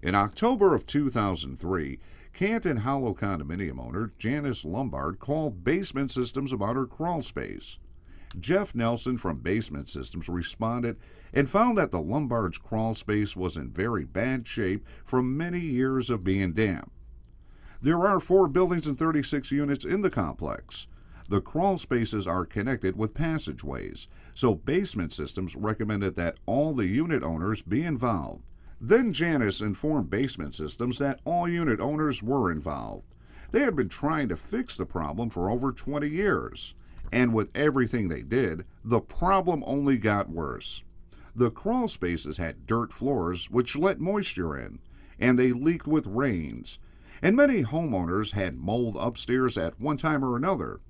In October of 2003, Canton Hollow condominium owner Janice Lombard called Basement Systems about her crawl space. Jeff Nelson from Basement Systems responded and found that the Lombard's crawl space was in very bad shape from many years of being damp. There are 4 buildings and 36 units in the complex. The crawl spaces are connected with passageways, so Basement Systems recommended that all the unit owners be involved. Then Janice informed Basement Systems that all unit owners were involved. They had been trying to fix the problem for over 20 years. And with everything they did, the problem only got worse. The crawl spaces had dirt floors which let moisture in, and they leaked with rains. And many homeowners had mold upstairs at one time or another.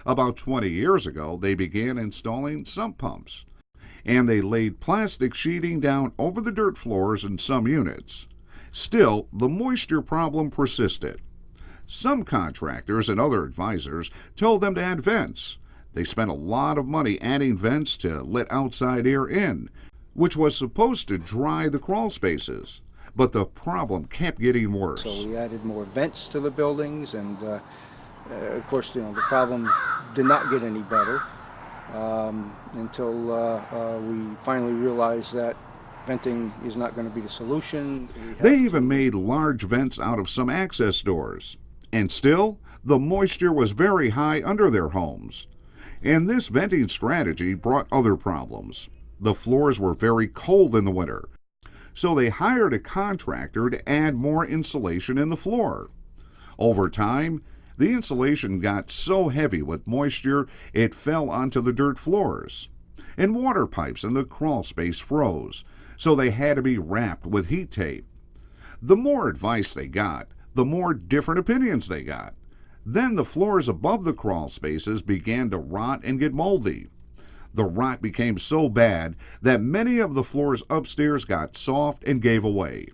About 20 years ago, they began installing sump pumps, and they laid plastic sheeting down over the dirt floors in some units. Still, the moisture problem persisted. Some contractors and other advisors told them to add vents. They spent a lot of money adding vents to let outside air in, which was supposed to dry the crawl spaces. But the problem kept getting worse. So we added more vents to the buildings, and of course, the problem did not get any better. Until we finally realized that venting is not going to be the solution. They even made large vents out of some access doors. And still, the moisture was very high under their homes. And this venting strategy brought other problems. The floors were very cold in the winter, so they hired a contractor to add more insulation in the floor. Over time, the insulation got so heavy with moisture it fell onto the dirt floors, and water pipes in the crawl space froze, so they had to be wrapped with heat tape. The more advice they got, the more different opinions they got. Then the floors above the crawl spaces began to rot and get moldy. The rot became so bad that many of the floors upstairs got soft and gave away.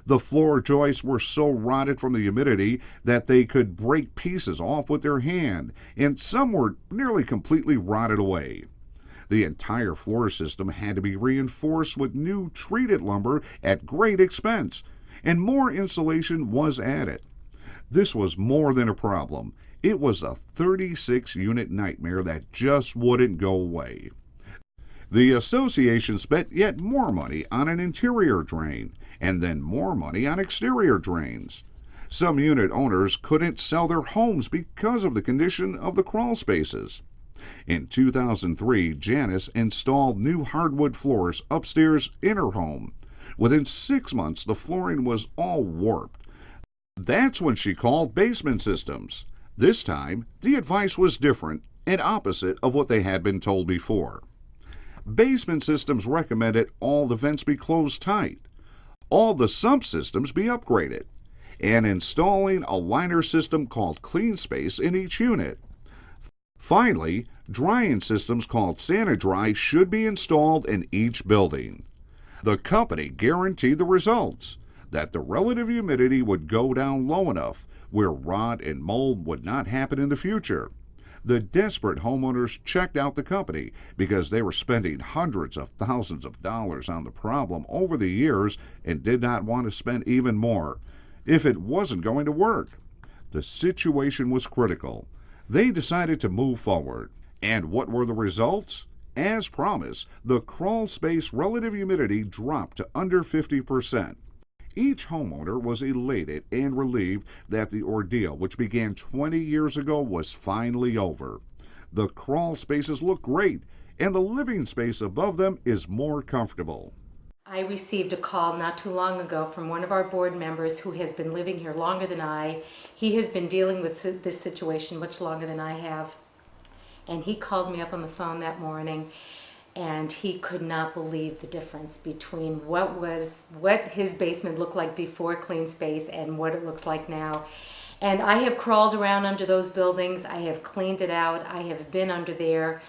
The floor joists were so rotted from the humidity that they could break pieces off with their hand, and some were nearly completely rotted away. The entire floor system had to be reinforced with new treated lumber at great expense, and more insulation was added. This was more than a problem. It was a 36-unit nightmare that just wouldn't go away. The association spent yet more money on an interior drain, and then more money on exterior drains. Some unit owners couldn't sell their homes because of the condition of the crawl spaces. In 2003, Janice installed new hardwood floors upstairs in her home. Within 6 months, the flooring was all warped. That's when she called Basement Systems. This time, the advice was different and opposite of what they had been told before. Basement Systems recommended all the vents be closed tight, all the sump systems be upgraded, and installing a liner system called Crawlspace in each unit. Finally, drying systems called SaniDry should be installed in each building. The company guaranteed the results, that the relative humidity would go down low enough where rot and mold would not happen in the future. The desperate homeowners checked out the company because they were spending hundreds of thousands of dollars on the problem over the years and did not want to spend even more if it wasn't going to work. The situation was critical. They decided to move forward. And what were the results? As promised, the crawl space relative humidity dropped to under 50%. Each homeowner was elated and relieved that the ordeal, which began 20 years ago, was finally over. The crawl spaces look great, and the living space above them is more comfortable. I received a call not too long ago from one of our board members who has been living here longer than I. He has been dealing with this situation much longer than I have. And he called me up on the phone that morning, and he could not believe the difference between what his basement looked like before Crawlspace and what it looks like now. And I have crawled around under those buildings. I have cleaned it out. I have been under there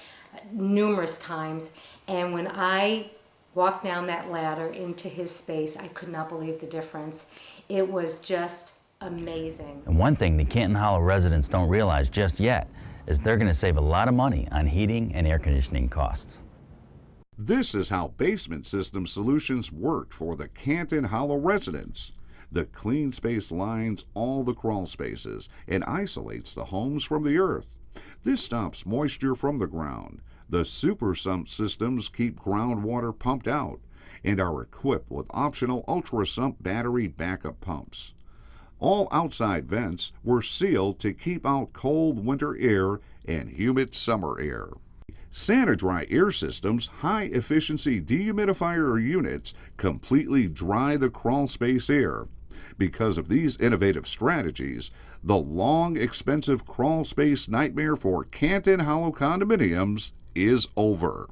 numerous times. And when I walked down that ladder into his space, I could not believe the difference. It was just amazing. And one thing the Canton Hollow residents don't realize just yet is they're going to save a lot of money on heating and air conditioning costs. This is how basement system solutions worked for the CantonHollow residents. The Cleanspace lines all the crawl spaces and isolates the homes from the earth. This stops moisture from the ground. The super sump systems keep groundwater pumped out and are equipped with optional ultra sump battery backup pumps. All outside vents were sealed to keep out cold winter air and humid summer air. SaniDry air systems' high-efficiency dehumidifier units completely dry the crawl space air. Because of these innovative strategies, the long, expensive crawl space nightmare for CantonHollow condominiums is over.